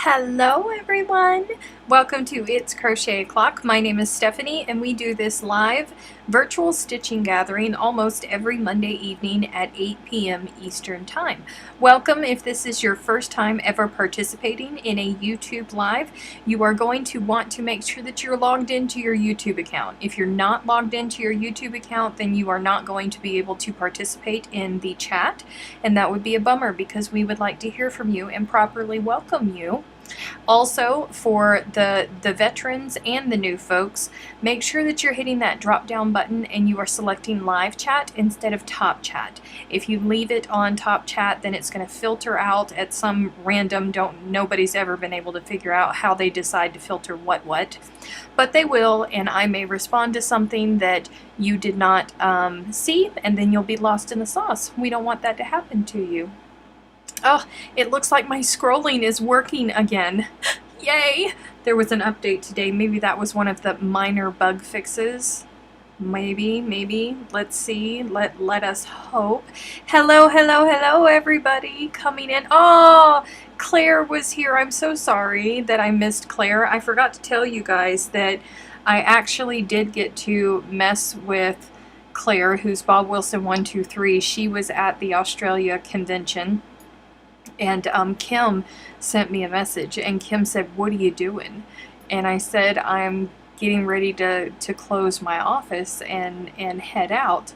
Hello everyone! Welcome to It's Crochet O'Clock. My name is Stephanie and we do this live virtual stitching gathering almost every Monday evening at 8 p.m. Eastern Time. Welcome if this is your first time ever participating in a YouTube live. You are going to want to make sure that you're logged into your YouTube account. If you're not logged into your YouTube account, then you are not going to be able to participate in the chat, and that would be a bummer because we would like to hear from you and properly welcome you. Also, for the veterans and the new folks, make sure that you're hitting that drop down button and you are selecting live chat instead of top chat. If you leave it on top chat, then it's going to filter out at some random, nobody's ever been able to figure out how they decide to filter what, but they will, and I may respond to something that you did not see, and then you'll be lost in the sauce. We don't want that to happen to you. Oh, it looks like my scrolling is working again. Yay! There was an update today. Maybe that was one of the minor bug fixes. Maybe. Let's see. Let us hope. Hello everybody coming in. Oh, Claire was here. I'm so sorry that I missed Claire. I forgot to tell you guys that I actually did get to mess with Claire, who's Bob Wilson 123. She was at the Australia convention. And Kim sent me a message, and Kim said, "What are you doing?" And I said, "I'm getting ready to close my office and head out."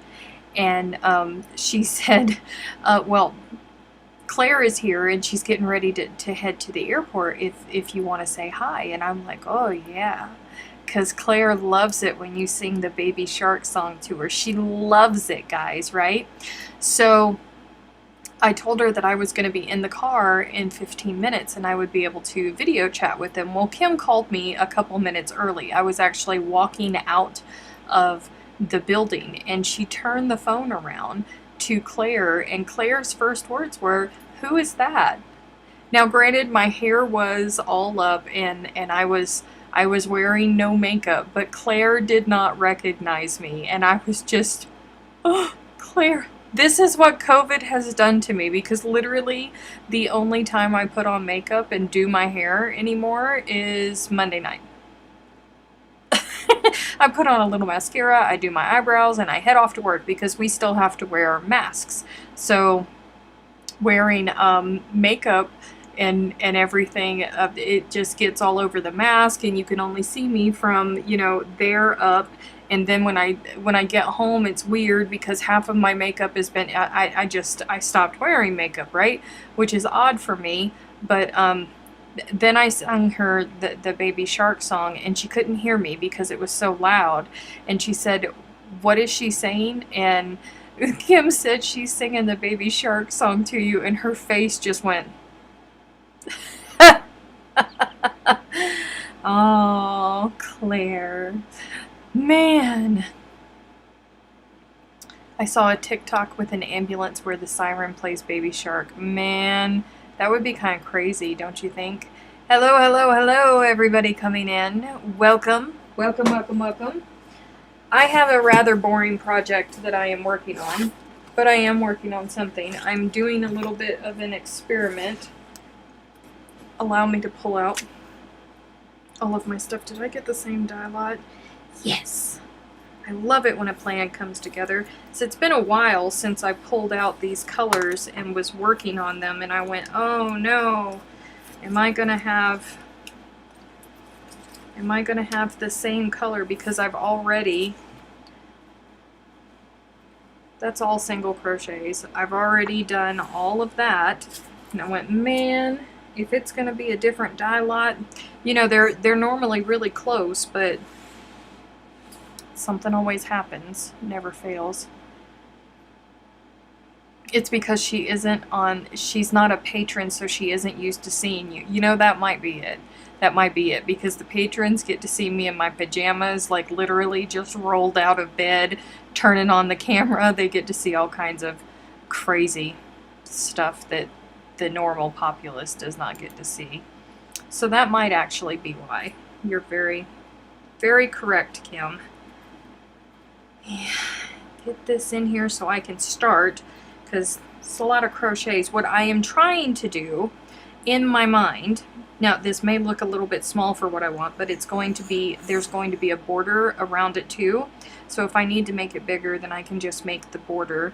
And she said, well, Claire is here and she's getting ready to head to the airport if you want to say hi. And I'm like, oh yeah, because Claire loves it when you sing the Baby Shark song to her. She loves it, guys, right? So I told her that I was going to be in the car in 15 minutes and I would be able to video chat with them. Well, Kim called me a couple minutes early. I was actually walking out of the building and she turned the phone around to Claire, and Claire's first words were, "Who is that?" Now, granted, my hair was all up and I was wearing no makeup, but Claire did not recognize me, and I was just, oh, Claire. This is what COVID has done to me, because literally the only time I put on makeup and do my hair anymore is Monday night. I put on a little mascara, I do my eyebrows, and I head off to work because we still have to wear masks. So wearing makeup and everything, it just gets all over the mask, and you can only see me from, you know, there up. And then when I get home, it's weird because half of my makeup has been, I stopped wearing makeup, right? Which is odd for me. But then I sung her the Baby Shark song, and she couldn't hear me because it was so loud. And she said, "What is she saying?" And Kim said, "She's singing the Baby Shark song to you," and her face just went, oh, Claire. Man, I saw a TikTok with an ambulance where the siren plays Baby Shark. Man, that would be kind of crazy, don't you think? Hello, everybody coming in. Welcome. I have a rather boring project that I am working on, but I am working on something. I'm doing a little bit of an experiment. Allow me to pull out all of my stuff. Did I get the same dye lot? Yes! I love it when a plan comes together. So it's been a while since I pulled out these colors and was working on them, and I went, oh no, am I gonna have the same color? Because I've already, that's all single crochets. I've already done all of that, and I went, man, if it's gonna be a different dye lot, you know, they're normally really close, but something always happens, never fails. It's because she's not a patron, so she isn't used to seeing you. You know, that might be it. That might be it, because the patrons get to see me in my pajamas, like literally just rolled out of bed, turning on the camera. They get to see all kinds of crazy stuff that the normal populace does not get to see. So that might actually be why. You're very, very correct, Kim. Yeah, get this in here so I can start, because it's a lot of crochets. What I am trying to do in my mind, now this may look a little bit small for what I want, but it's going to be, there's going to be a border around it too. So if I need to make it bigger, then I can just make the border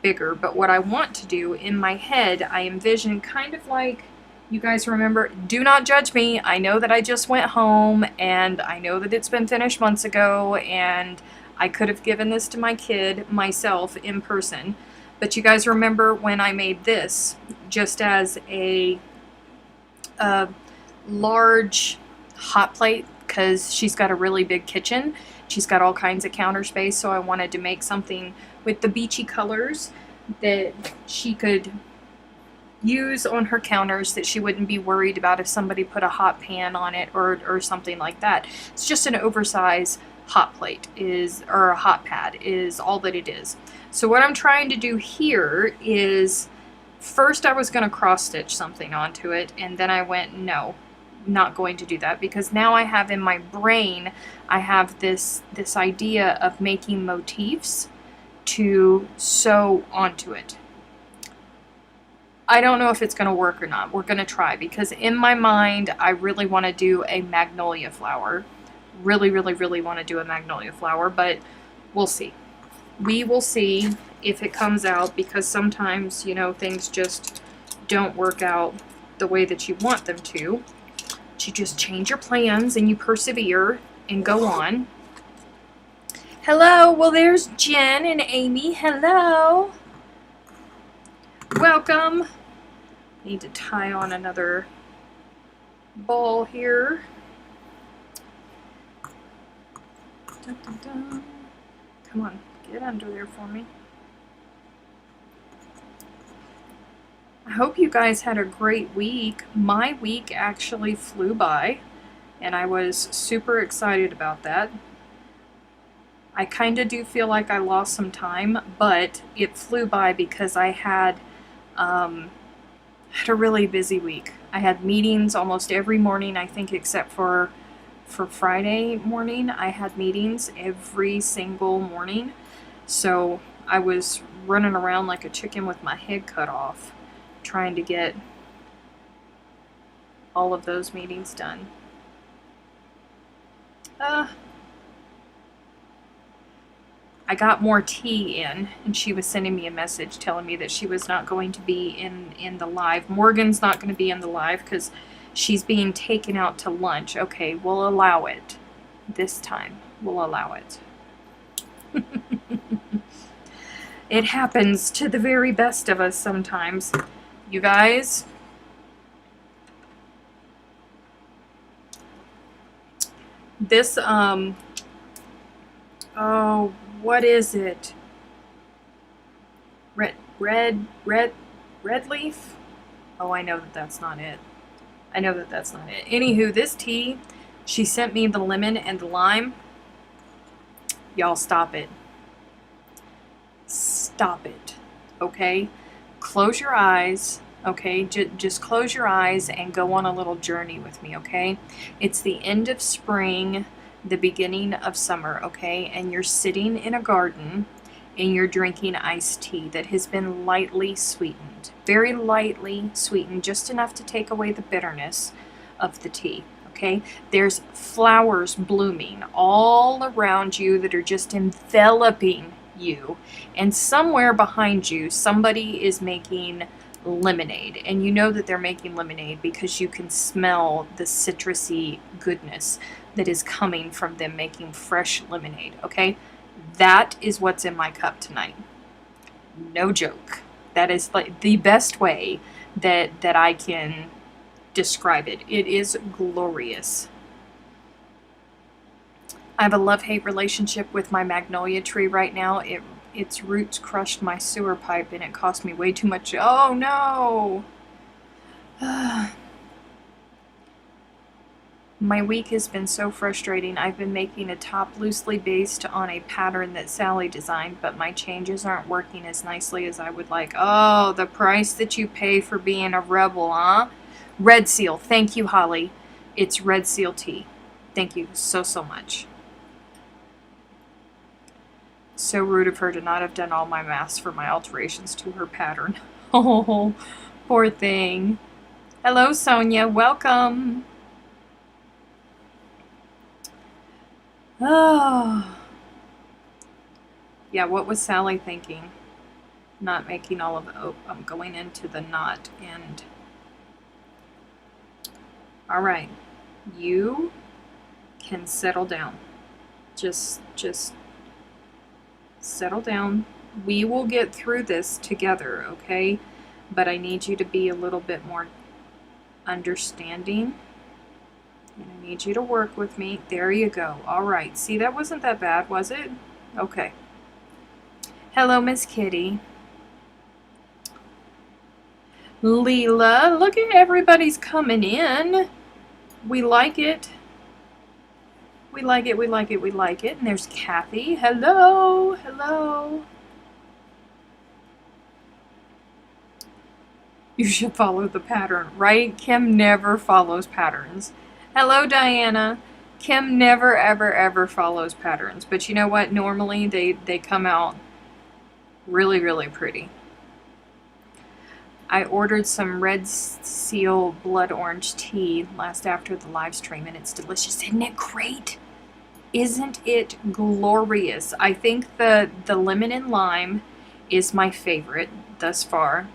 bigger. But what I want to do in my head, I envision kind of like, you guys remember, do not judge me. I know that I just went home and I know that it's been finished months ago and I could have given this to my kid myself in person. But you guys remember when I made this just as a large hot plate, because she's got a really big kitchen. She's got all kinds of counter space, so I wanted to make something with the beachy colors that she could use on her counters, that she wouldn't be worried about if somebody put a hot pan on it or something like that. It's just an oversized hot plate or a hot pad is all that it is. So what I'm trying to do here is, first I was going to cross stitch something onto it, and then I went, no, not going to do that, because now I have in my brain, I have this idea of making motifs to sew onto it. I don't know if it's going to work or not. We're going to try, because in my mind, I really want to do a magnolia flower. Really, really, really want to do a magnolia flower, but we'll see. We will see if it comes out, because sometimes, you know, things just don't work out the way that you want them to. But you just change your plans and you persevere and go on. Hello, well there's Jen and Amy. Hello. Welcome. Need to tie on another ball here. Dun, dun, dun. Come on, get under there for me. I hope you guys had a great week. My week actually flew by, and I was super excited about that. I kind of do feel like I lost some time, but it flew by because I had a really busy week. I had meetings almost every morning, I think, except for Friday morning. I had meetings every single morning. So I was running around like a chicken with my head cut off, trying to get all of those meetings done. I got more tea in, and she was sending me a message telling me that she was not going to be in the live. Morgan's not going to be in the live because she's being taken out to lunch. Okay, we'll allow it. This time, we'll allow it. It happens to the very best of us sometimes. You guys, this, oh, what is it? Red leaf? Oh, I know that that's not it. I know that that's not it. Anywho, this tea, she sent me the lemon and the lime. Y'all stop it. Stop it. Okay? Close your eyes. Okay? Just close your eyes and go on a little journey with me, okay? It's the end of spring, the beginning of summer, okay? And you're sitting in a garden and you're drinking iced tea that has been lightly sweetened. Very lightly sweetened, just enough to take away the bitterness of the tea, okay? There's flowers blooming all around you that are just enveloping you. And somewhere behind you, somebody is making lemonade. And you know that they're making lemonade because you can smell the citrusy goodness that is coming from them making fresh lemonade, okay? That is what's in my cup tonight. No joke. That is like the best way that I can describe it. It is glorious. I have a love-hate relationship with my magnolia tree right now. Its roots crushed my sewer pipe and it cost me way too much. Oh no! My week has been so frustrating. I've been making a top loosely based on a pattern that Sally designed, but my changes aren't working as nicely as I would like. Oh, the price that you pay for being a rebel, huh? Red Seal. Thank you, Holly. It's Red Seal tea. Thank you so much. So rude of her to not have done all my masks for my alterations to her pattern. Oh, poor thing. Hello, Sonia. Welcome. Oh. Yeah, what was Sally thinking? Not making all of the, oh, I'm going into the knot end. All right. You can settle down. Just settle down. We will get through this together, okay? But I need you to be a little bit more understanding. And I need you to work with me. There you go. All right. See, that wasn't that bad, was it? Okay. Hello, Miss Kitty. Leela, look at everybody's coming in. We like it. We like it, we like it, we like it. And there's Kathy. Hello, hello. You should follow the pattern, right? Kim never follows patterns. Hello, Diana. Kim never, ever, ever follows patterns. But you know what? Normally they come out really, really pretty. I ordered some Red Seal Blood Orange tea last after the live stream, and it's delicious. Isn't it great? Isn't it glorious? I think the lemon and lime is my favorite thus far.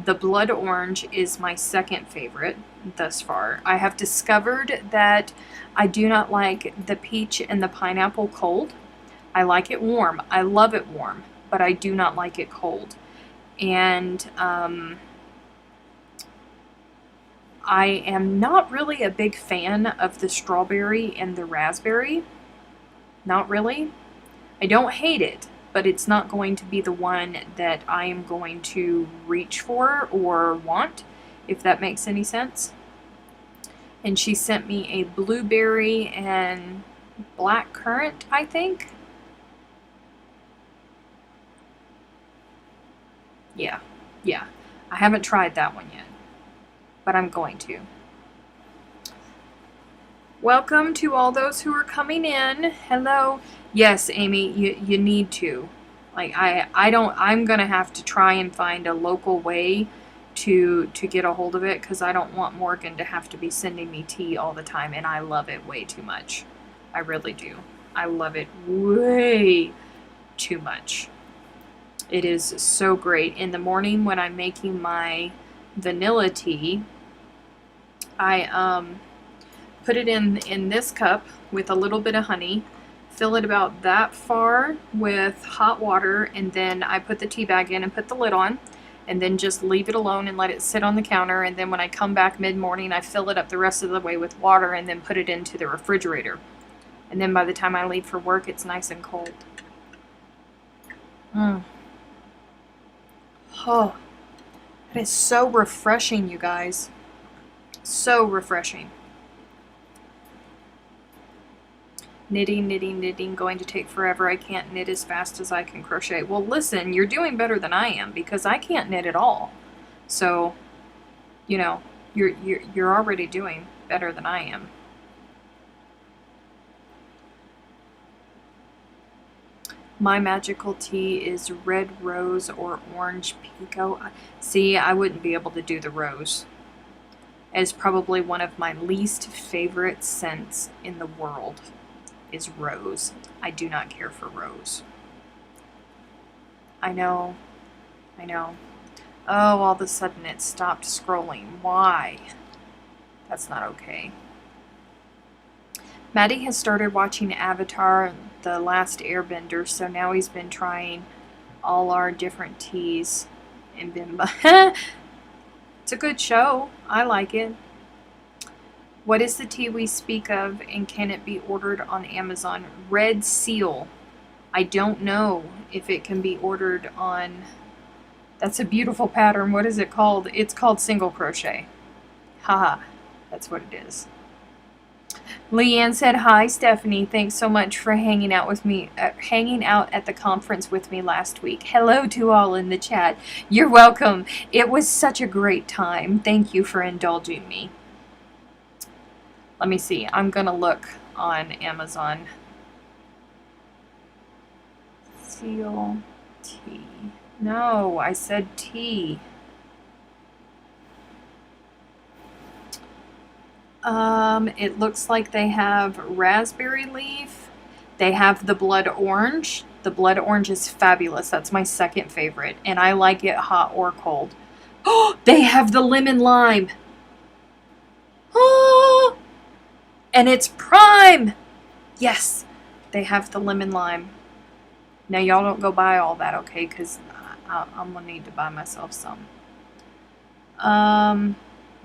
The blood orange is my second favorite thus far. I have discovered that I do not like the peach and the pineapple cold. I like it warm. I love it warm, but I do not like it cold. And I am not really a big fan of the strawberry and the raspberry. Not really. I don't hate it, but it's not going to be the one that I am going to reach for or want, if that makes any sense. And she sent me a blueberry and black currant, I think. Yeah. I haven't tried that one yet, but I'm going to. Welcome to all those who are coming in. Hello. Yes, Amy, you need to. Like I'm gonna have to try and find a local way to get a hold of it, because I don't want Morgan to have to be sending me tea all the time, and I love it way too much. I really do. I love it way too much. It is so great. In the morning when I'm making my vanilla tea, I put it in this cup with a little bit of honey, fill it about that far with hot water, and then I put the tea bag in and put the lid on, and then just leave it alone and let it sit on the counter. And then when I come back mid-morning, I fill it up the rest of the way with water and then put it into the refrigerator. And then by the time I leave for work, it's nice and cold. Oh, that is so refreshing, you guys. So refreshing. Knitting, going to take forever. I can't knit as fast as I can crochet. Well, listen, you're doing better than I am, because I can't knit at all. So, you know, you're already doing better than I am. My magical tea is red rose or orange pekoe. See, I wouldn't be able to do the rose. It's probably one of my least favorite scents in the world. Is rose. I do not care for rose. I know. Oh, all of a sudden it stopped scrolling. Why? That's not okay. Maddie has started watching Avatar: The Last Airbender, so now he's been trying all our different teas and been... It's a good show. I like it. What is the tea we speak of, and can it be ordered on Amazon? Red Seal. I don't know if it can be ordered on... That's a beautiful pattern. What is it called? It's called single crochet. Haha. That's what it is. Leanne said, hi, Stephanie. Thanks so much for hanging out with me, hanging out at the conference with me last week. Hello to all in the chat. You're welcome. It was such a great time. Thank you for indulging me. Let me see. I'm going to look on Amazon. Seal tea. No, I said tea. It looks like they have raspberry leaf. They have the blood orange. The blood orange is fabulous. That's my second favorite, and I like it hot or cold. Oh, they have the lemon lime. Oh, and it's prime. Yes, they have the lemon lime. Now y'all don't go buy all that, okay? Because I'm gonna need to buy myself some.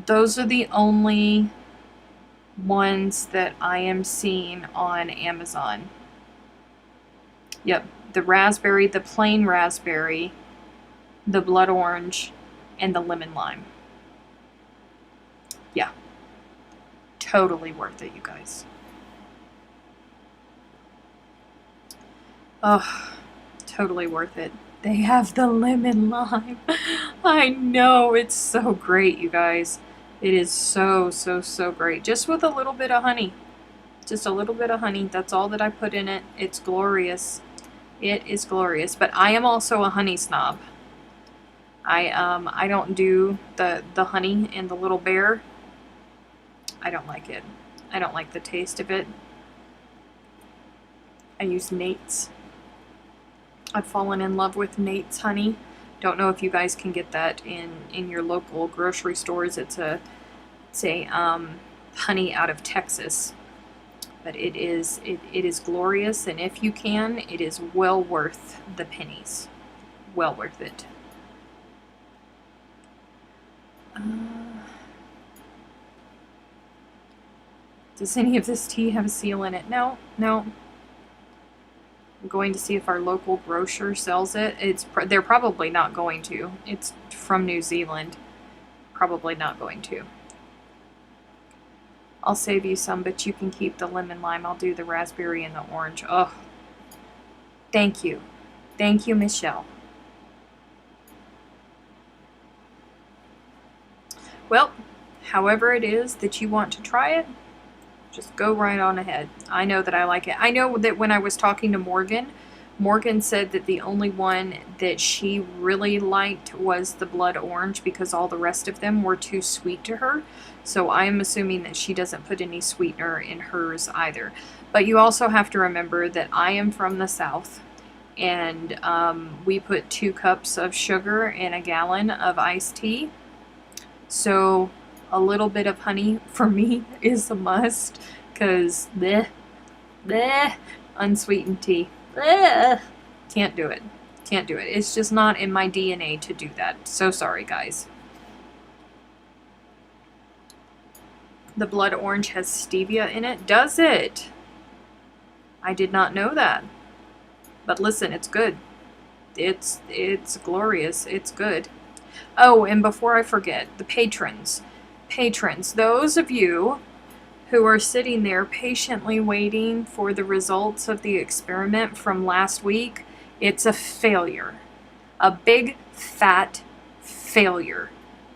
Those are the only ones that I am seeing on Amazon. Yep, the raspberry, the plain raspberry, the blood orange, and the lemon lime. Yeah, totally worth it, you guys. Oh, totally worth it. They have the lemon lime. I know, it's so great, you guys. It is so, so, so great. Just with a little bit of honey. Just a little bit of honey. That's all that I put in it. It's glorious. It is glorious. But I am also a honey snob. I don't do the honey in the little bear. I don't like it. I don't like the taste of it. I use Nate's. I've fallen in love with Nate's honey. Don't know if you guys can get that in your local grocery stores. It's a honey out of Texas, but it is glorious, and if you can, it is well worth the pennies. Well worth it. Does any of this tea have a seal in it? No, no. I'm going to see if our local grocer sells it. They're probably not going to. It's from New Zealand. Probably not going to. I'll save you some, but you can keep the lemon lime. I'll do the raspberry and the orange. Oh, thank you. Thank you, Michelle. Well, however it is that you want to try it, just go right on ahead. I know that I like it. I know that when I was talking to Morgan, Morgan said that the only one that she really liked was the blood orange because all the rest of them were too sweet to her. So I'm assuming that she doesn't put any sweetener in hers either. But you also have to remember that I am from the South, and we put 2 cups of sugar in a gallon of iced tea. So a little bit of honey for me is a must, because unsweetened tea. Can't do it. Can't do it. It's just not in my DNA to do that. So sorry, guys. The blood orange has stevia in it. Does it? I did not know that. But listen, it's good. It's glorious. It's good. Oh, and before I forget, the patrons. Patrons, those of you who are sitting there patiently waiting for the results of the experiment from last week, it's a failure. A big, fat failure.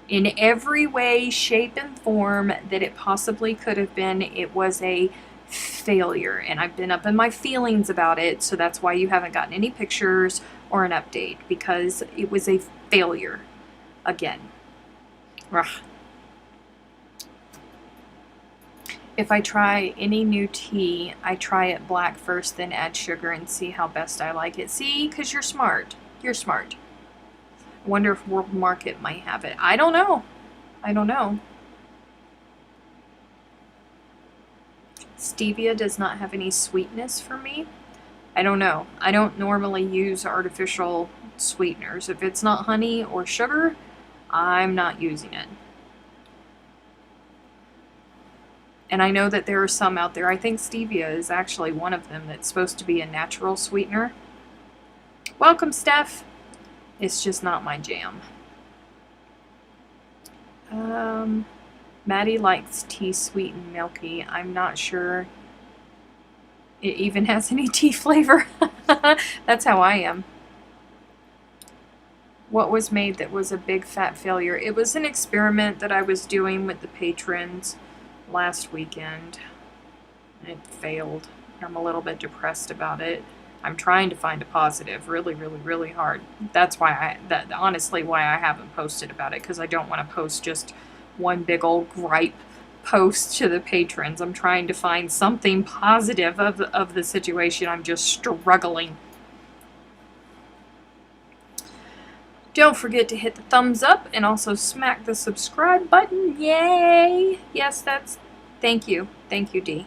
In every way, shape, and form that it possibly could have been, it was a failure. And I've been up in my feelings about it, so that's why you haven't gotten any pictures or an update, because it was a failure. Again. Ugh. If I try any new tea, I try it black first, then add sugar and see how best I like it. See, because you're smart. You're smart. I wonder if World Market might have it. I don't know. I don't know. Stevia does not have any sweetness for me. I don't know. I don't normally use artificial sweeteners. If it's not honey or sugar, I'm not using it. And I know that there are some out there. I think stevia is actually one of them that's supposed to be a natural sweetener. Welcome, Steph. It's just not my jam. Maddie likes tea sweet and milky. I'm not sure it even has any tea flavor. That's how I am. What was made that was a big fat failure? It was an experiment that I was doing with the patrons last weekend. It failed. I'm a little bit depressed about it. I'm trying to find a positive really, really, really hard. That's why honestly why I haven't posted about it, because I don't want to post just one big old gripe post to the patrons. I'm trying to find something positive of the situation. I'm just struggling. Don't forget to hit the thumbs up and also smack the subscribe button. Yay! Yes, thank you. Thank you, Dee.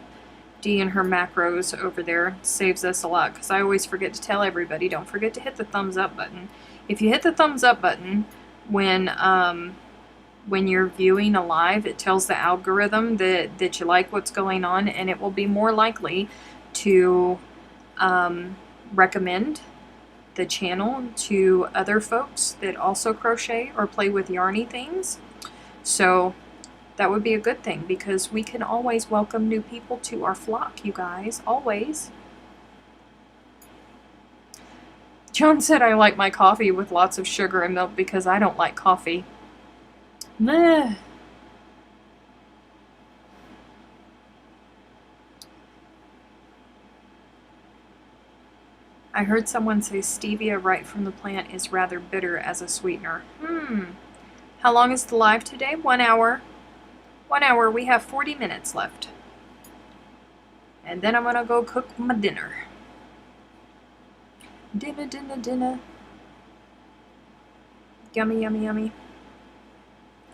Dee and her macros over there saves us a lot, because I always forget to tell everybody, don't forget to hit the thumbs up button. If you hit the thumbs up button when you're viewing a live, it tells the algorithm that you like what's going on, and it will be more likely to recommend the channel to other folks that also crochet or play with yarny things. So that would be a good thing, because we can always welcome new people to our flock, you guys. Always. John said I like my coffee with lots of sugar and milk because I don't like coffee. Meh. I heard someone say stevia right from the plant is rather bitter as a sweetener. How long is the live today? 1 hour. 1 hour. We have 40 minutes left. And then I'm going to go cook my dinner. Dinner, dinner, dinner. Yummy, yummy, yummy.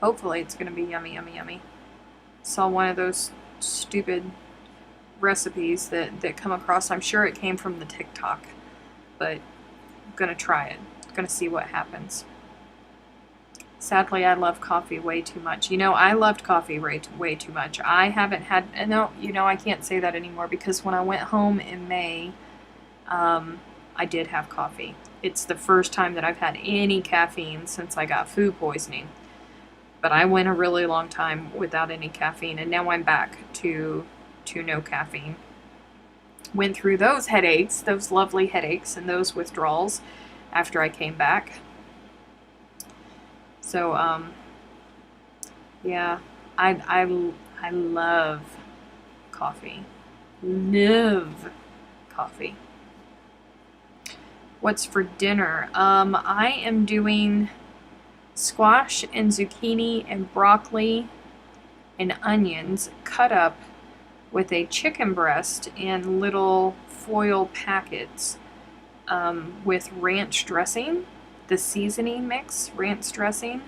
Hopefully it's going to be yummy, yummy, yummy. Saw one of those stupid recipes that come across. I'm sure it came from the TikTok. But I'm going to try it. I'm going to see what happens. Sadly, I love coffee way too much. You know, I loved coffee way too much. I haven't had... No, you know, I can't say that anymore, because when I went home in May, I did have coffee. It's the first time that I've had any caffeine since I got food poisoning. But I went a really long time without any caffeine, and now I'm back to no caffeine. Went through those headaches, those lovely headaches, and those withdrawals after I came back. So, yeah, I love coffee. Love coffee. What's for dinner? I am doing squash and zucchini and broccoli and onions cut up with a chicken breast in little foil packets with ranch dressing, the seasoning mix, ranch dressing,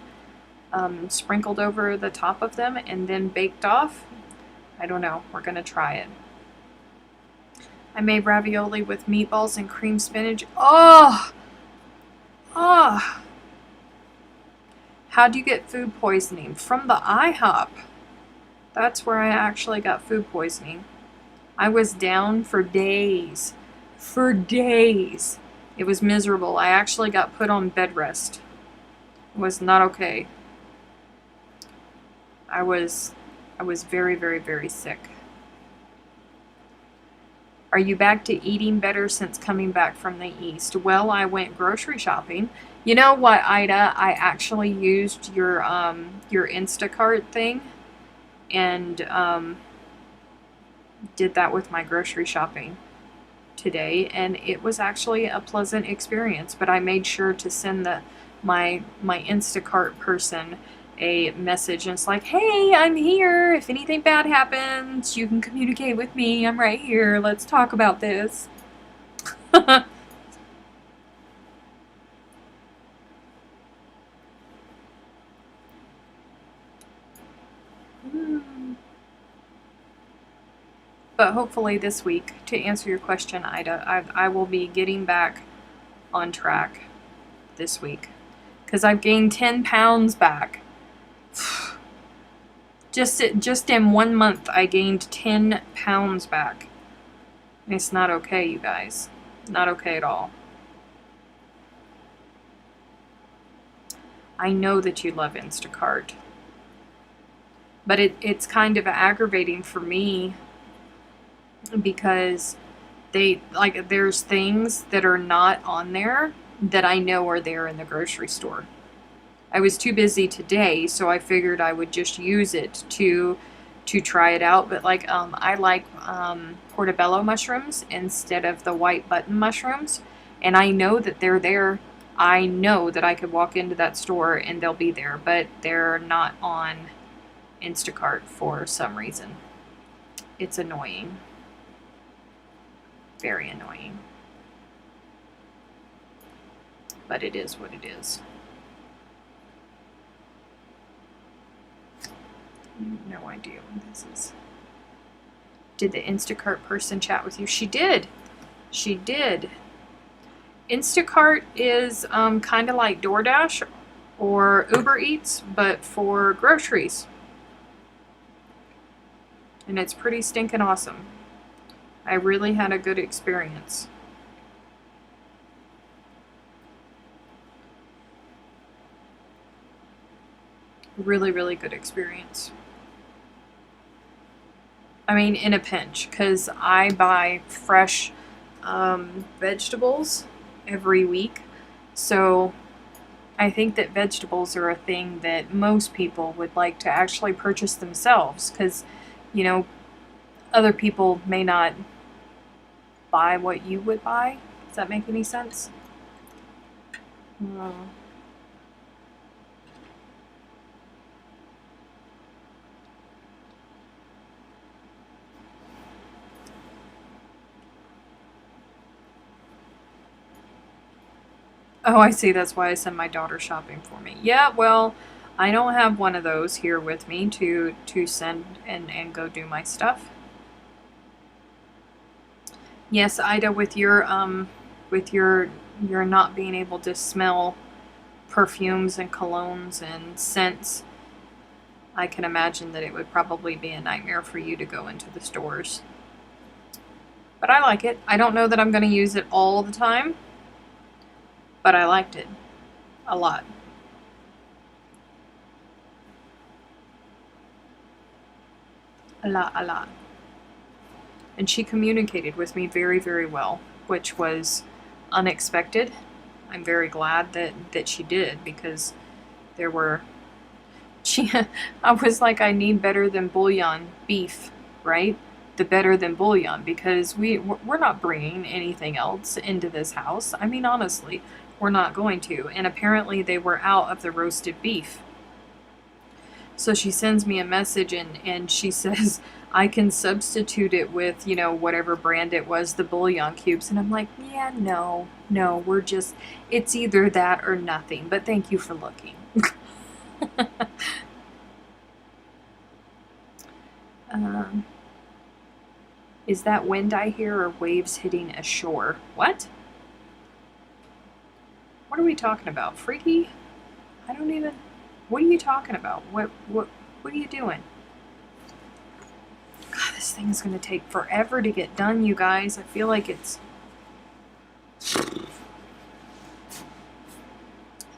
sprinkled over the top of them and then baked off. I don't know. We're going to try it. I made ravioli with meatballs and cream spinach. Oh! Oh! How do you get food poisoning? From the IHOP. That's where I actually got food poisoning. I was down for days. For days. It was miserable. I actually got put on bed rest. It was not okay. I was very, very, very sick. Are you back to eating better since coming back from the East? Well, I went grocery shopping. You know what, Ida? I actually used your Instacart thing and did that with my grocery shopping today, and it was actually a pleasant experience. But I made sure to send my Instacart person a message, and it's like, hey, I'm here. If anything bad happens, you can communicate with me. I'm right here. Let's talk about this. But hopefully this week, to answer your question, Ida, I will be getting back on track this week, because I've gained 10 pounds back. Just in 1 month, I gained 10 pounds back. It's not okay, you guys. Not okay at all. I know that you love Instacart. But it's kind of aggravating for me, because there's things that are not on there that I know are there in the grocery store. I was too busy today, so I figured I would just use it to try it out. But I like portobello mushrooms instead of the white button mushrooms, and I know that they're there. I know that I could walk into that store and they'll be there, but they're not on Instacart for some reason. It's annoying. Very annoying. But it is what it is. No idea what this is. Did the Instacart person chat with you? She did. She did. Instacart is kind of like DoorDash or Uber Eats, but for groceries. And it's pretty stinking awesome. I really had a good experience. Really, really good experience. I mean, in a pinch, because I buy fresh vegetables every week. So I think that vegetables are a thing that most people would like to actually purchase themselves, because, you know, other people may not buy what you would buy. Does that make any sense? Oh, I see. That's why I send my daughter shopping for me. Yeah, well, I don't have one of those here with me to send and go do my stuff. Yes, Ida, with your not being able to smell perfumes and colognes and scents, I can imagine that it would probably be a nightmare for you to go into the stores. But I like it. I don't know that I'm going to use it all the time, but I liked it a lot. A lot. And she communicated with me very, very well, which was unexpected. I'm very glad that she did, because there were... I was like, I need better than bouillon beef, right? The better than bouillon, because we're not bringing anything else into this house. I mean, honestly, we're not going to. And apparently they were out of the roasted beef. So she sends me a message and she says, I can substitute it with, you know, whatever brand it was, the bouillon cubes. And I'm like, yeah, no, we're just, it's either that or nothing. But thank you for looking. Is that wind I hear or waves hitting a shore? What? What are we talking about? Freaky? I don't even... What are you talking about? What are you doing? God, this thing is going to take forever to get done, you guys. I feel like it's...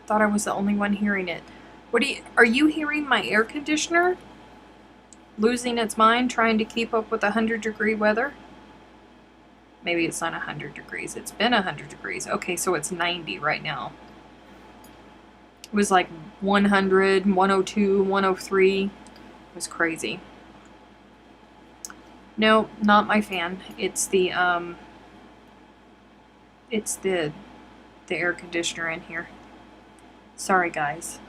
Thought I was the only one hearing it. Are you hearing my air conditioner losing its mind trying to keep up with 100-degree weather? Maybe it's not 100 degrees. It's been 100 degrees. Okay, so it's 90 right now. It was like 100, 102, 103. It was crazy. No, not my fan. It's the air conditioner in here. Sorry, guys.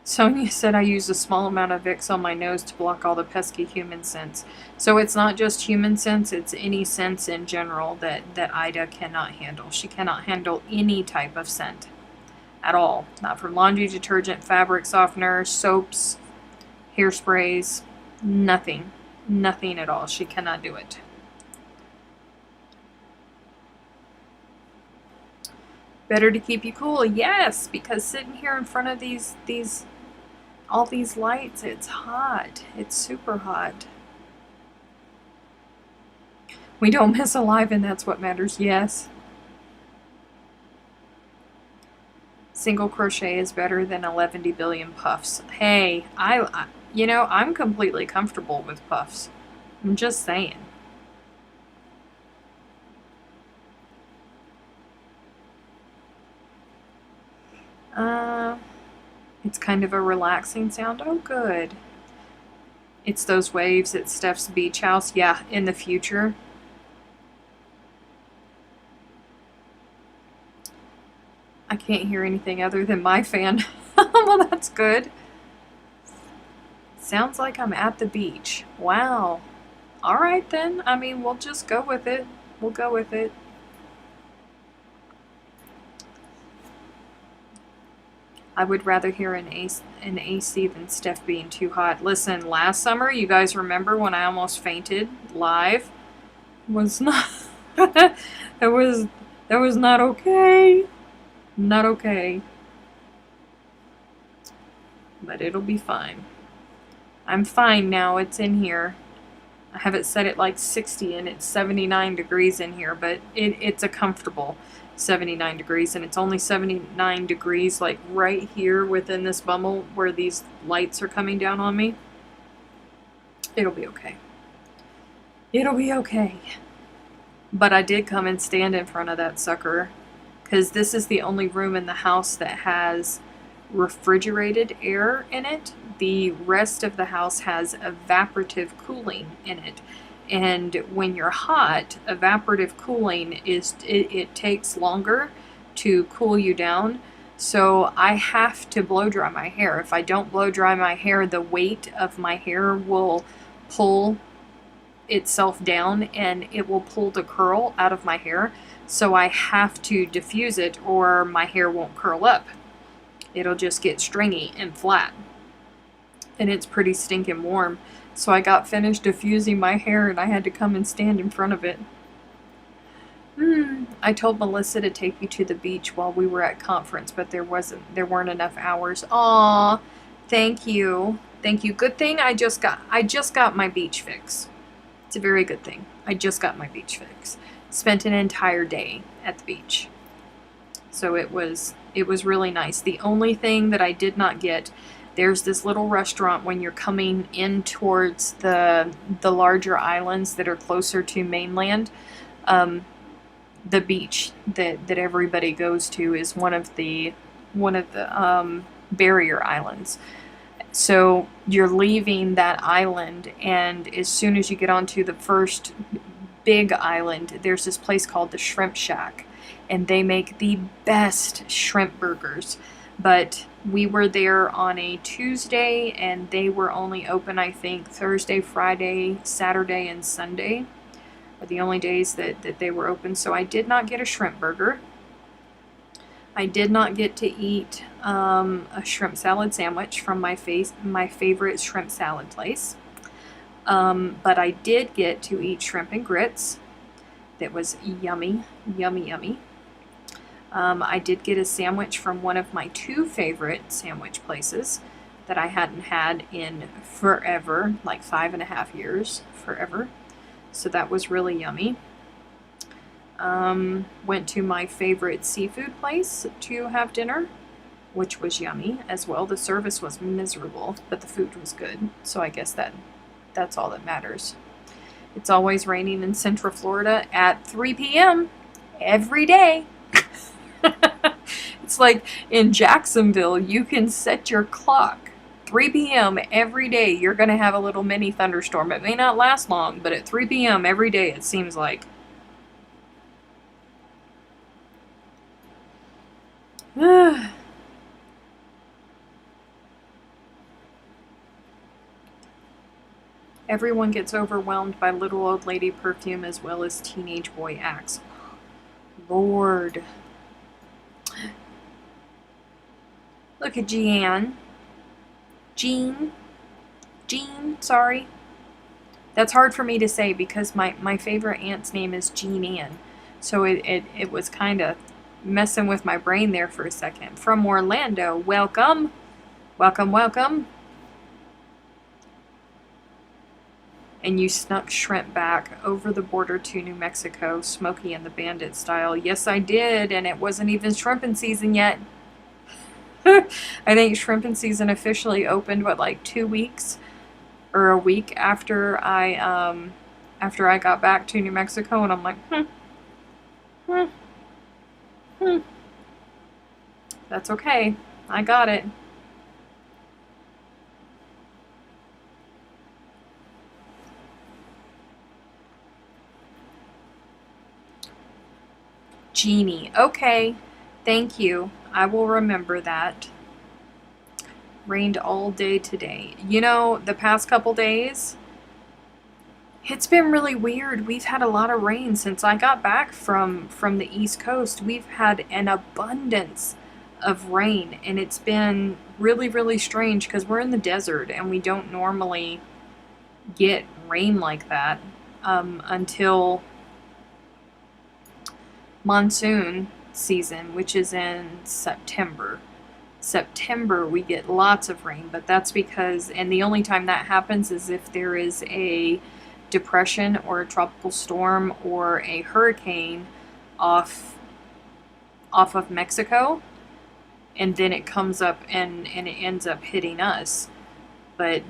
Sonia said I use a small amount of Vicks on my nose to block all the pesky human scents. So it's not just human scents, it's any scents in general that Ida cannot handle. She cannot handle any type of scent at all. Not from laundry detergent, fabric softener, soaps, hairsprays, nothing. Nothing at all. She cannot do it. Better to keep you cool, yes, because sitting here in front of all these lights, it's hot. It's super hot. We don't miss alive, and that's what matters, yes. Single crochet is better than 11 billion puffs. Hey, I'm completely comfortable with puffs. I'm just saying. It's kind of a relaxing sound. Oh, good. It's those waves at Steph's beach house. Yeah, in the future. I can't hear anything other than my fan. Well, that's good. Sounds like I'm at the beach. Wow. All right then. I mean, we'll just go with it. We'll go with it. I would rather hear an AC than Steph being too hot. Listen, last summer, you guys remember when I almost fainted live? Was not that was not okay. Not okay. But it'll be fine. I'm fine now. It's in here. I have it set at like 60 and it's 79 degrees in here, but it's a comfortable 79 degrees, and it's only 79 degrees like right here within this bubble where these lights are coming down on me. It'll be okay. It'll be okay. But I did come and stand in front of that sucker because this is the only room in the house that has refrigerated air in it. The rest of the house has evaporative cooling in it. And when you're hot, evaporative cooling it takes longer to cool you down. So I have to blow dry my hair. If I don't blow dry my hair, the weight of my hair will pull itself down and it will pull the curl out of my hair. So I have to diffuse it or my hair won't curl up. It'll just get stringy and flat. And it's pretty stinking warm. So I got finished diffusing my hair and I had to come and stand in front of it. I told Melissa to take you to the beach while we were at conference, but there weren't enough hours. Aw, thank you. Thank you. Good thing I just got my beach fix. It's a very good thing. I just got my beach fix. Spent an entire day at the beach. So it was really nice. The only thing that I did not get, there's this little restaurant when you're coming in towards the larger islands that are closer to mainland. The beach that everybody goes to is one of the barrier islands. So you're leaving that island, and as soon as you get onto the first big island, there's this place called the Shrimp Shack, and they make the best shrimp burgers. But we were there on a Tuesday, and they were only open, I think, Thursday, Friday, Saturday, and Sunday are the only days that they were open. So I did not get a shrimp burger. I did not get to eat a shrimp salad sandwich from my favorite shrimp salad place. But I did get to eat shrimp and grits. That was yummy, yummy, yummy. I did get a sandwich from one of my two favorite sandwich places that I hadn't had in forever, like 5.5 years, forever. So that was really yummy. Went to my favorite seafood place to have dinner, which was yummy as well. The service was miserable, but the food was good. So I guess that's all that matters. It's always raining in Central Florida at 3 p.m. every day. It's like in Jacksonville, you can set your clock 3 p.m. every day. You're going to have a little mini thunderstorm. It may not last long, but at 3 p.m. every day, it seems like. Everyone gets overwhelmed by little old lady perfume as well as teenage boy acts. Lord. Look at Jean, sorry. That's hard for me to say because my favorite aunt's name is Jean Ann. So it was kind of messing with my brain there for a second. From Orlando, welcome. Welcome, welcome. And you snuck shrimp back over the border to New Mexico, Smokey and the Bandit style. Yes, I did, and it wasn't even shrimping season yet. I think shrimping season officially opened, like 2 weeks or a week after I got back to New Mexico, and I'm like, that's okay. I got it. Genie. Okay. Thank you. I will remember that. Rained all day today. You know, the past couple days, it's been really weird. We've had a lot of rain since I got back from the East Coast. We've had an abundance of rain, and it's been really, really strange because we're in the desert and we don't normally get rain like that until monsoon season, which is in September. September we get lots of rain, but that's because, and the only time that happens is if there is a depression or a tropical storm or a hurricane off of Mexico, and then it comes up and it ends up hitting us. But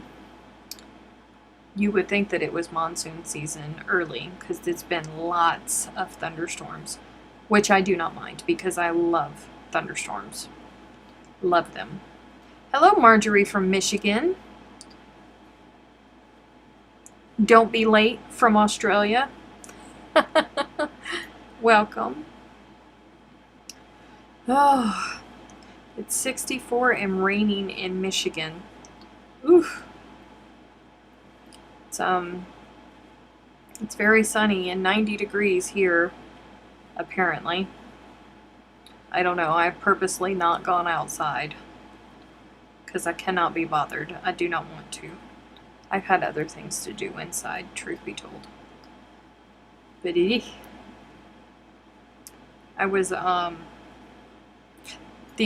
you would think that it was monsoon season early because it's been lots of thunderstorms, which I do not mind because I love thunderstorms. Love them. Hello, Marjorie from Michigan. Don't be late from Australia. Welcome. Oh, it's 64 and raining in Michigan. Oof. It's very sunny and 90 degrees here, apparently. I don't know. I've purposely not gone outside because I cannot be bothered. I do not want to. I've had other things to do inside, truth be told. But I was, the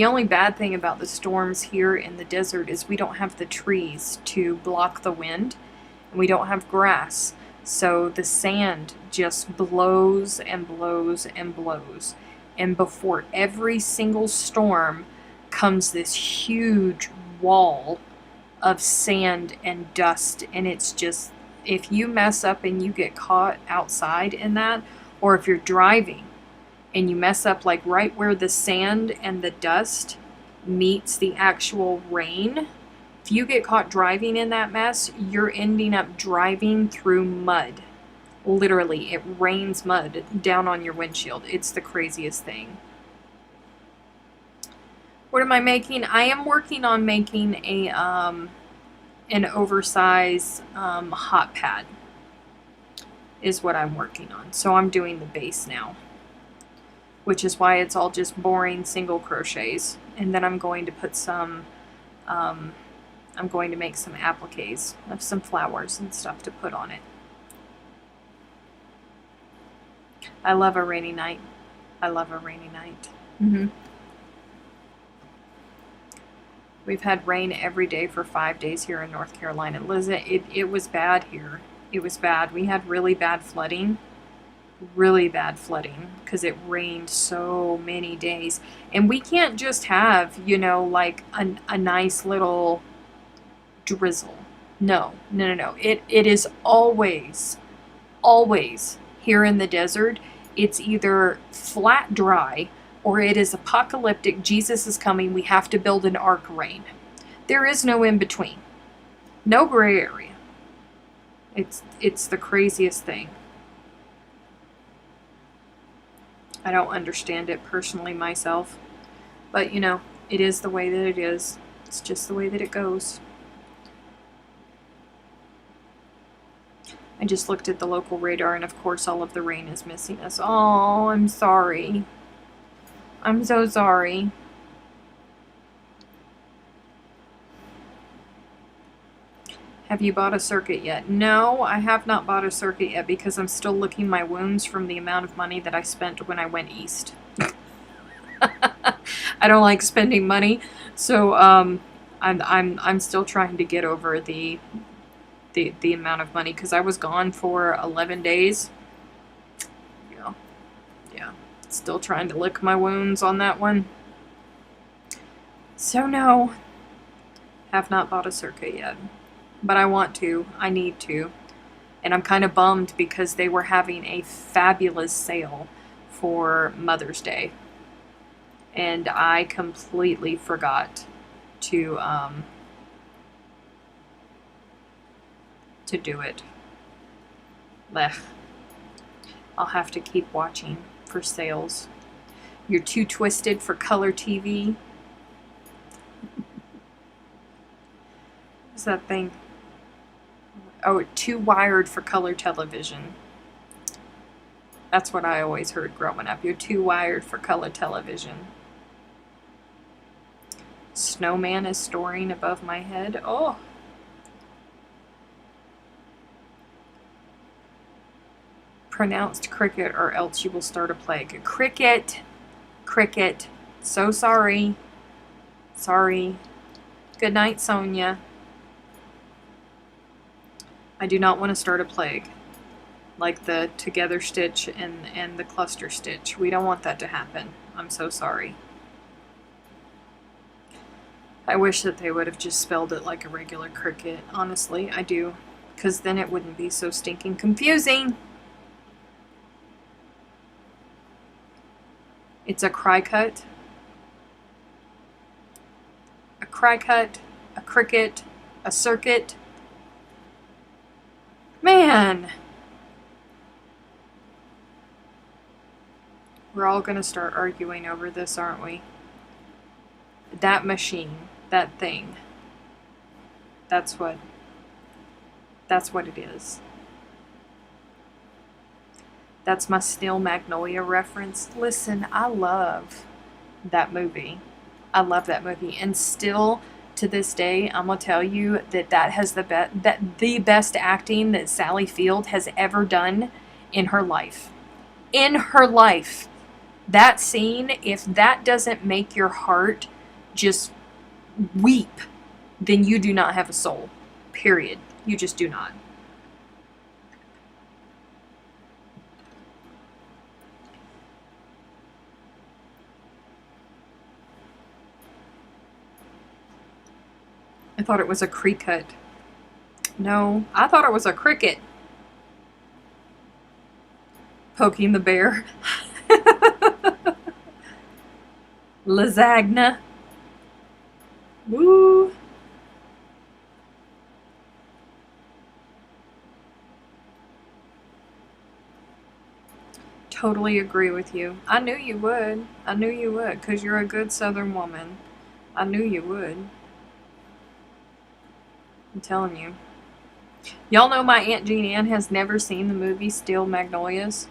only bad thing about the storms here in the desert is we don't have the trees to block the wind, and we don't have grass. So the sand just blows and blows and blows. And before every single storm comes this huge wall of sand and dust. And it's just, if you mess up and you get caught outside in that, or if you're driving and you mess up like right where the sand and the dust meets the actual rain, if you get caught driving in that mess, you're ending up driving through mud. Literally, it rains mud down on your windshield. It's the craziest thing. What am I making? I am working on making a an oversized hot pad is what I'm working on. So I'm doing the base now, which is why it's all just boring single crochets. And then I'm going to put some, I'm going to make some appliques of some flowers and stuff to put on it. I love a rainy night. I love a rainy night. We've had rain every day for 5 days here in North Carolina. Liz, it was bad here. It was bad. We had really bad flooding because it rained so many days. And we can't just have, you know, like a nice little drizzle. No. It is always here in the desert. It's either flat dry or it is apocalyptic. Jesus is coming. We have to build an ark rain. There is no in between. No gray area. It's the craziest thing. I don't understand it personally myself, but you know, it is the way that it is. It's just the way that it goes. I just looked at the local radar, and of course all of the rain is missing us. Oh, I'm sorry. I'm so sorry. Have you bought a circuit yet? No, I have not bought a circuit yet because I'm still licking my wounds from the amount of money that I spent when I went east. I don't like spending money, so I'm still trying to get over the amount of money because I was gone for 11 days. Yeah. Still trying to lick my wounds on that one. So no, have not bought a circuit yet. But I want to. I need to. And I'm kind of bummed because they were having a fabulous sale for Mother's Day. And I completely forgot to do it. Blech. I'll have to keep watching for sales. You're too twisted for color TV. What's that thing? Oh, too wired for color television. That's what I always heard growing up. You're too wired for color television. Snowman is soaring above my head. Oh. Pronounced cricket or else you will start a plague. Cricket. Cricket. So sorry. Sorry. Good night, Sonia. I do not want to start a plague. Like the together stitch and the cluster stitch. We don't want that to happen. I'm so sorry. I wish that they would have just spelled it like a regular cricket. Honestly, I do. Because then it wouldn't be so stinking confusing. It's a cry cut. A cry cut. A cricket. A circuit. Man! We're all gonna start arguing over this, aren't we? That machine. That thing. That's what it is. That's my Steel Magnolia reference. Listen, I love that movie. I love that movie. And still, to this day, I'm going to tell you that has the best acting that Sally Field has ever done in her life. In her life. That scene, if that doesn't make your heart just weep, then you do not have a soul. Period. You just do not. I thought it was a cricket. No, I thought it was a cricket. Poking the bear. Lasagna. Woo. Totally agree with you. I knew you would. I knew you would, because you're a good Southern woman. I knew you would. I'm telling you. Y'all know my Aunt Jean Ann has never seen the movie Steel Magnolias?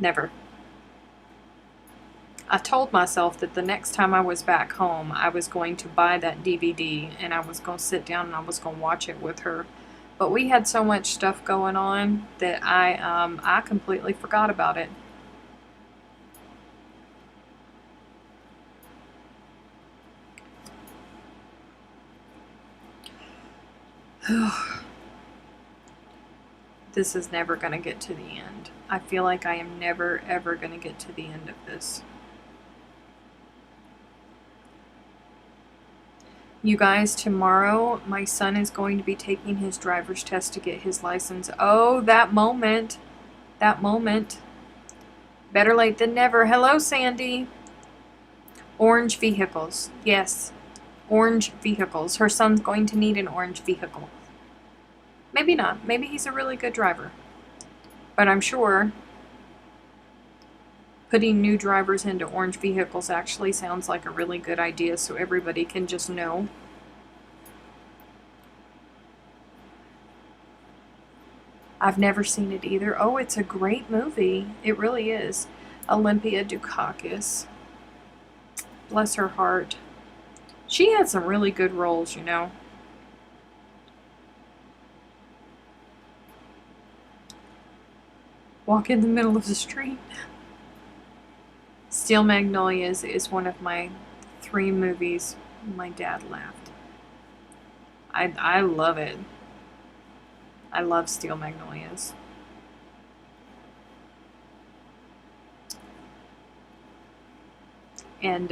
Never. I told myself that the next time I was back home, I was going to buy that DVD and I was going to sit down and I was going to watch it with her. But we had so much stuff going on that I completely forgot about it. This is never going to get to the end. I feel like I am never, ever going to get to the end of this. You guys, tomorrow my son is going to be taking his driver's test to get his license. Oh, that moment. That moment. Better late than never. Hello, Sandy. Orange vehicles. Yes. Orange vehicles. Her son's going to need an orange vehicle. Maybe not. Maybe he's a really good driver. But I'm sure putting new drivers into orange vehicles actually sounds like a really good idea, so everybody can just know. I've never seen it either. Oh, it's a great movie. It really is. Olympia Dukakis. Bless her heart. She had some really good roles, you know. Walk in the middle of the street. Steel Magnolias is one of my 3 movies my dad laughed. I love it. I love Steel Magnolias. And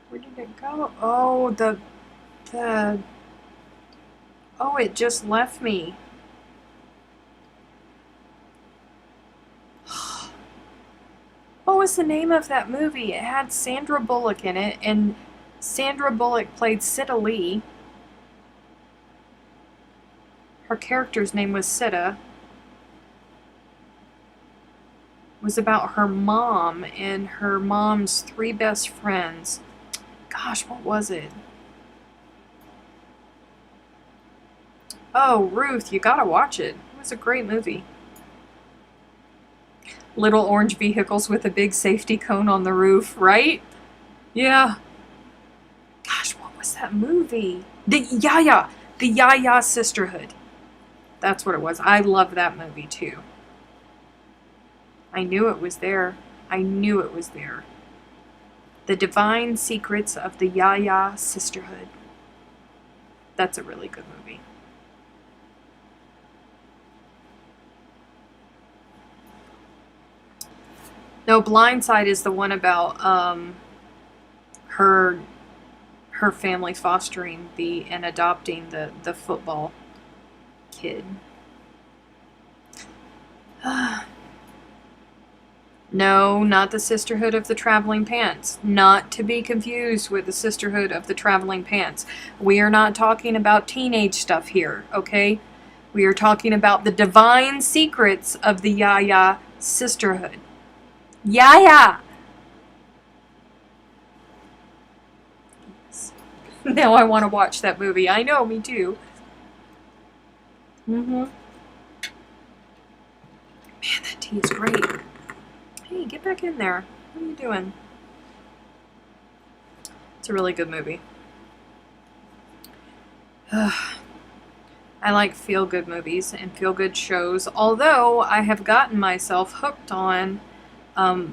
where did it go? Oh, oh, it just left me. What was the name of that movie? It had Sandra Bullock in it, and Sandra Bullock played Sita Lee. Her character's name was Sita. It was about her mom and her mom's 3 best friends. Gosh, what was it? Oh, Ruth, you gotta watch it. It was a great movie. Little orange vehicles with a big safety cone on the roof, right? Yeah. Gosh, what was that movie? The Yaya Sisterhood. That's what it was. I love that movie too. I knew it was there. I knew it was there. The Divine Secrets of the Yaya Sisterhood. That's a really good movie. No, Blindside is the one about her family fostering and adopting the football kid. No, not the Sisterhood of the Traveling Pants. Not to be confused with the Sisterhood of the Traveling Pants. We are not talking about teenage stuff here, okay? We are talking about the Divine Secrets of the Yaya Sisterhood. Yaya! Now I want to watch that movie. I know, me too. Man, that tea is great. Hey, get back in there. What are you doing? It's a really good movie. I like feel-good movies and feel-good shows, although I have gotten myself hooked on, while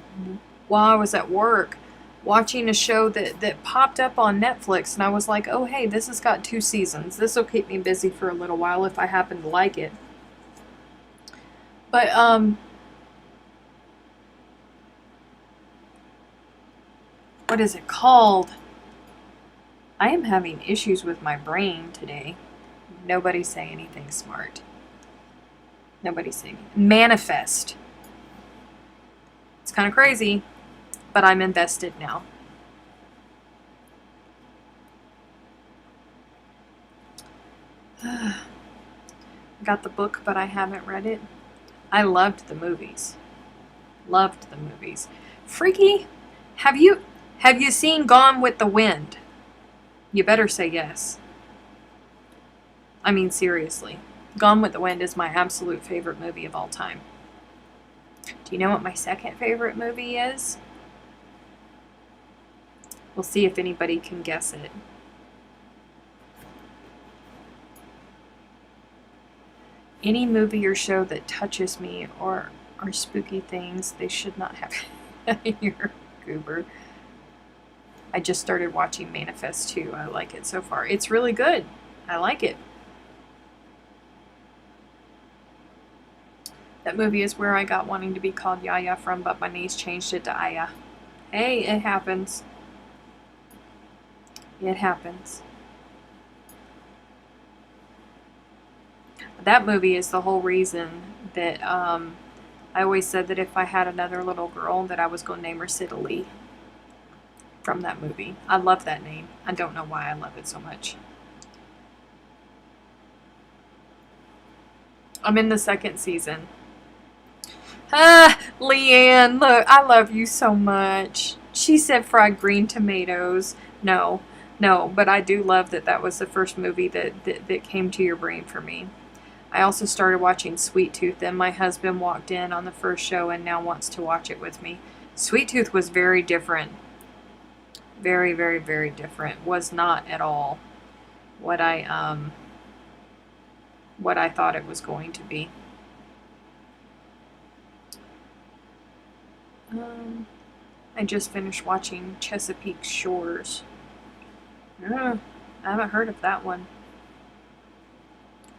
I was at work, watching a show that popped up on Netflix, and I was like, oh hey, this has got 2 seasons. This will keep me busy for a little while if I happen to like it. But, what is it called? I am having issues with my brain today. Nobody say anything smart. Nobody say anything. Manifest. It's kind of crazy, but I'm invested now. I got the book, but I haven't read it. I loved the movies. Loved the movies. Freaky, have you seen Gone with the Wind? You better say yes. I mean, seriously. Gone with the Wind is my absolute favorite movie of all time. Do you know what my second favorite movie is? We'll see if anybody can guess it. Any movie or show that touches me or are spooky things, they should not have your goober. I just started watching Manifest 2. I like it so far. It's really good. I like it. That movie is where I got wanting to be called Yaya from, but my niece changed it to Aya. Hey, it happens. It happens. That movie is the whole reason that I always said that if I had another little girl that I was going to name her Sidley. From that movie. I love that name. I don't know why I love it so much. I'm in the 2nd season. Leanne, look, I love you so much. She said fried green tomatoes. No, but I do love that was the first movie that came to your brain for me. I also started watching Sweet Tooth, and my husband walked in on the first show and now wants to watch it with me. Sweet Tooth was very different. Very, very, very different. Was not at all what I thought it was going to be. I just finished watching Chesapeake Shores. I haven't heard of that one.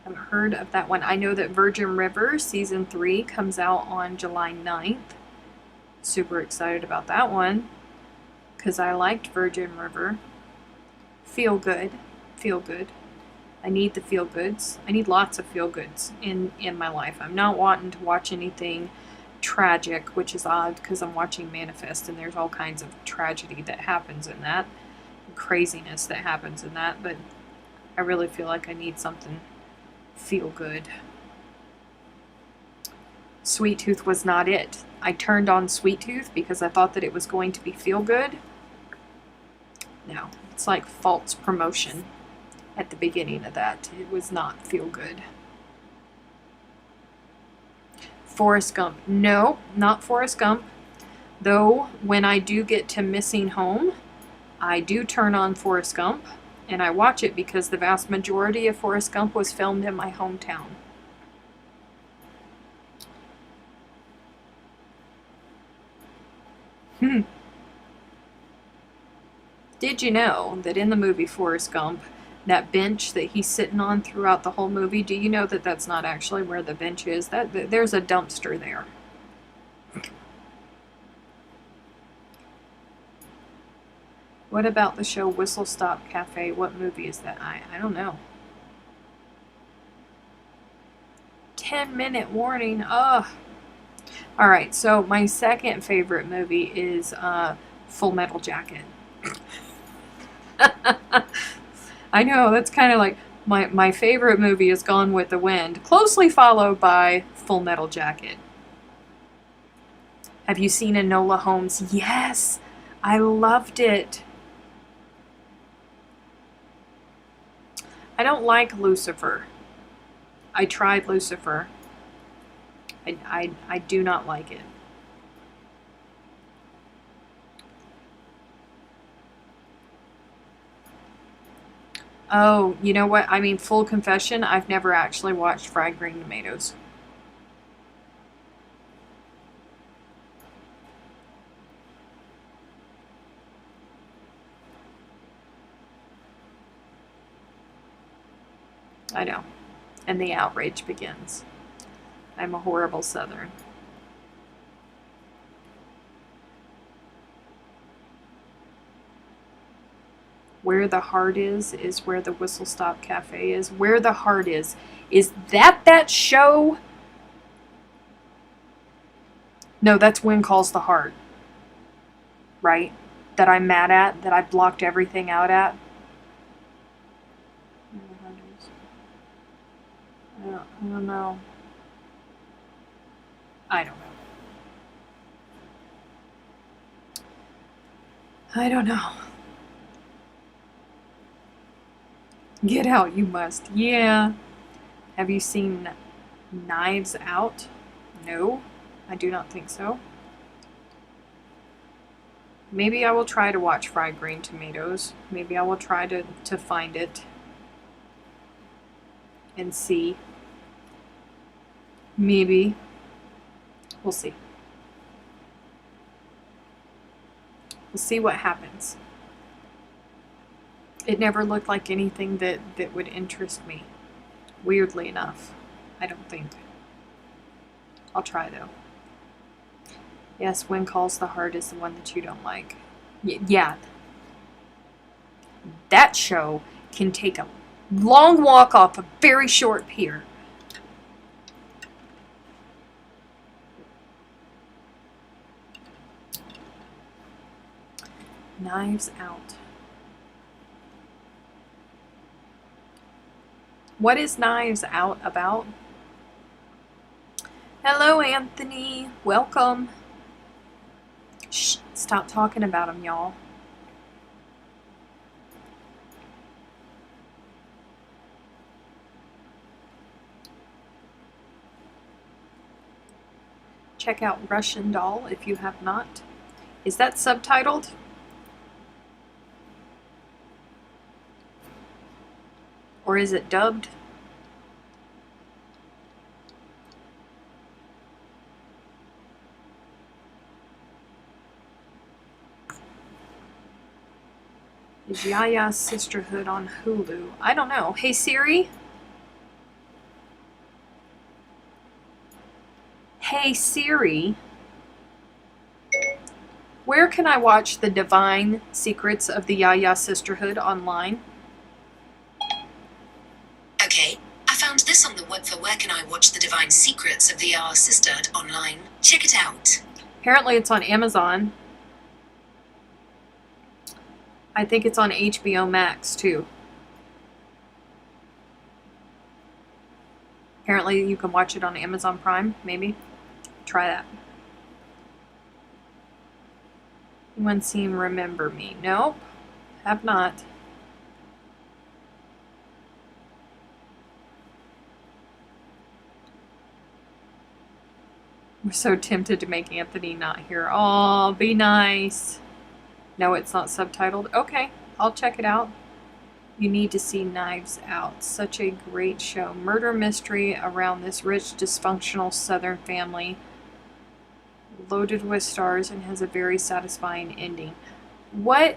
I know that Virgin River Season 3 comes out on July 9th. Super excited about that one. Because I liked Virgin River. Feel good. I need the feel goods. I need lots of feel goods in my life. I'm not wanting to watch anything tragic, which is odd because I'm watching Manifest and there's all kinds of tragedy that happens in that. Craziness that happens in that. But I really feel like I need something feel good. Sweet Tooth was not it. I turned on Sweet Tooth because I thought that it was going to be feel good. No, it's like false promotion at the beginning of that. It was not feel good. Forrest Gump. No, not Forrest Gump. Though, when I do get to Missing Home, I do turn on Forrest Gump, and I watch it because the vast majority of Forrest Gump was filmed in my hometown. Did you know that in the movie Forrest Gump, that bench that he's sitting on throughout the whole movie, do you know that that's not actually where the bench is? There's a dumpster there. What about the show Whistle Stop Cafe? What movie is that? I don't know. 10-minute warning. Ugh. Alright, so my second favorite movie is Full Metal Jacket. I know, that's kind of like my favorite movie is Gone with the Wind, closely followed by Full Metal Jacket. Have you seen Enola Holmes? Yes, I loved it. I don't like Lucifer. I tried Lucifer. I do not like it. Oh, you know what? I mean, full confession, I've never actually watched Fried Green Tomatoes. I know. And the outrage begins. I'm a horrible Southern. Where the Heart is where the Whistle Stop Cafe is. Where the Heart is that show? No, that's When Calls the Heart. Right? That I'm mad at, that I blocked everything out at. I don't know. I don't know. I don't know. Get out, you must. Yeah. Have you seen Knives Out? No, I do not think so. Maybe I will try to watch Fried Green Tomatoes. Maybe I will try to find it and see. Maybe. We'll see. We'll see what happens. It never looked like anything that would interest me. Weirdly enough. I don't think. I'll try though. Yes, When Calls the Heart is the one that you don't like. Yeah. That show can take a long walk off a very short pier. Knives Out. What is Knives Out about? Hello, Anthony. Welcome. Shh, stop talking about them, y'all. Check out Russian Doll if you have not. Is that subtitled? Or is it dubbed? Is Yaya's Sisterhood on Hulu? I don't know. Hey Siri? Hey Siri? Where can I watch The Divine Secrets of the Yaya Sisterhood online? Okay, I found this on the web for where can I watch The Divine Secrets of the Yaya Sisterhood online. Check it out. Apparently it's on Amazon. I think it's on HBO Max too. Apparently you can watch it on Amazon Prime, maybe. Try that. Anyone seen Remember Me? Nope, have not. We're so tempted to make Anthony not here. Oh, be nice. No, it's not subtitled. Okay, I'll check it out. You need to see Knives Out. Such a great show. Murder mystery around this rich, dysfunctional Southern family. Loaded with stars and has a very satisfying ending. What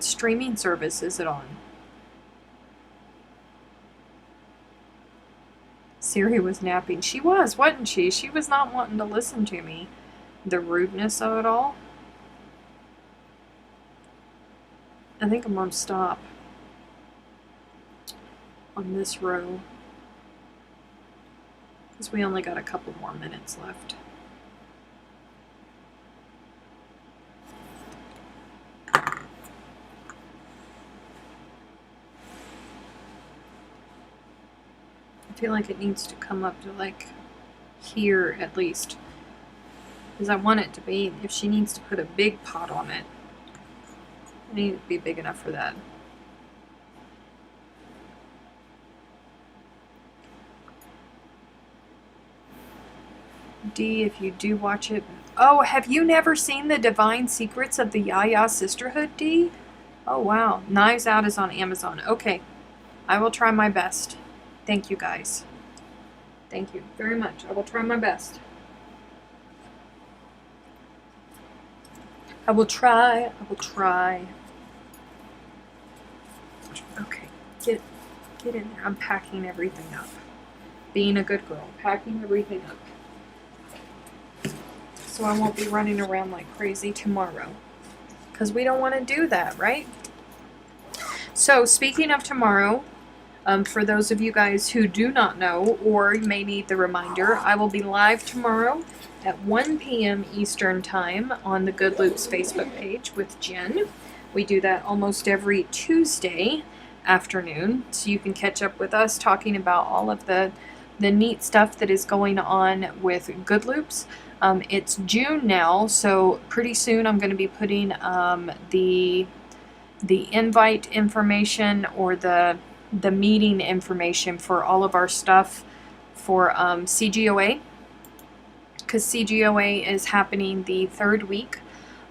streaming service is it on? Siri was napping. She was, wasn't she? She was not wanting to listen to me. The rudeness of it all. I think I'm going to stop on this row because we only got a couple more minutes left. I feel like it needs to come up to like here at least, because I want it to be, if she needs to put a big pot on it, I need it to be big enough for that. D, if you do watch it. Oh, have you never seen The Divine Secrets of the Yaya Sisterhood, D? Oh, wow. Knives Out is on Amazon. Okay. I will try my best. Thank you, guys. Thank you very much. I will try my best. I will try. I will try. Okay. Get in there. I'm packing everything up. Being a good girl. Packing everything up. So I won't be running around like crazy tomorrow. Because we don't want to do that, right? So, speaking of tomorrow, for those of you guys who do not know or may need the reminder, I will be live tomorrow at 1 p.m. Eastern Time on the Good Loops Facebook page with Jen. We do that almost every Tuesday afternoon, so you can catch up with us talking about all of the neat stuff that is going on with Good Loops. It's June now, so pretty soon I'm going to be putting the invite information or the meeting information for all of our stuff for CGOA, because CGOA is happening the 3rd week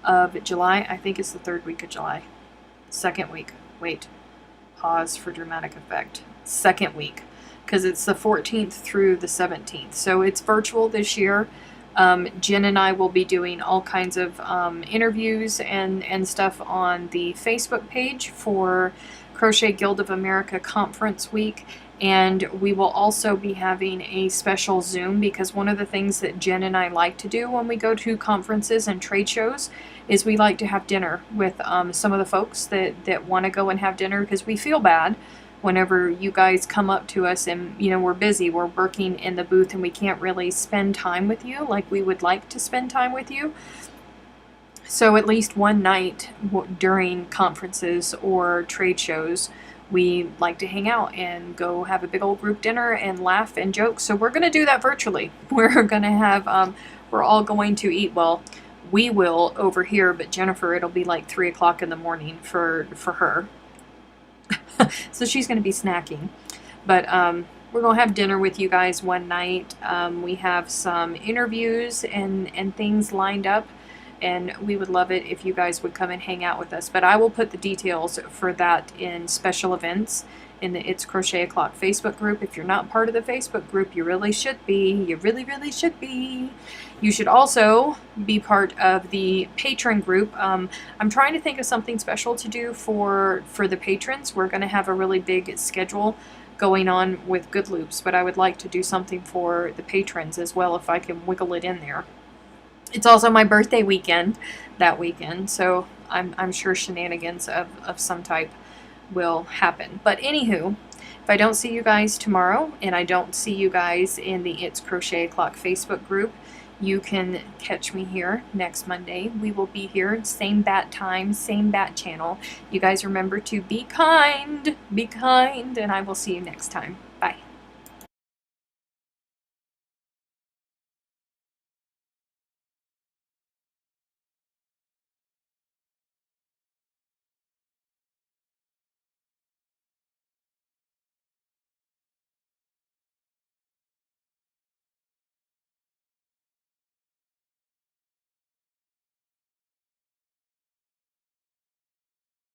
of July. I think it's the 3rd week of July. 2nd week. Wait. Pause for dramatic effect. 2nd week, because it's the 14th through the 17th. So it's virtual this year. Jen and I will be doing all kinds of interviews and stuff on the Facebook page for Crochet Guild of America Conference Week, and we will also be having a special Zoom, because one of the things that Jen and I like to do when we go to conferences and trade shows is we like to have dinner with some of the folks that want to go and have dinner, because we feel bad whenever you guys come up to us and, you know, we're busy, we're working in the booth and we can't really spend time with you like we would like to spend time with you. So at least one night during conferences or trade shows, we like to hang out and go have a big old group dinner and laugh and joke. So we're going to do that virtually. We're going to have, we're all going to eat, well, we will over here, but Jennifer, it'll be like 3 o'clock in the morning for her. So she's going to be snacking. But we're going to have dinner with you guys one night. We have some interviews and things lined up, and we would love it if you guys would come and hang out with us. But I will put the details for that in special events in the It's Crochet O'Clock Facebook group. If you're not part of the Facebook group, you really should be. You really, really should be. You should also be part of the patron group. I'm trying to think of something special to do for the patrons. We're going to have a really big schedule going on with Good Loops, but I would like to do something for the patrons as well if I can wiggle it in there. It's also my birthday weekend that weekend, so I'm sure shenanigans of some type will happen. But anywho, if I don't see you guys tomorrow and I don't see you guys in the It's Crochet O'Clock Facebook group, you can catch me here next Monday. We will be here, same bat time, same bat channel. You guys remember to be kind, and I will see you next time.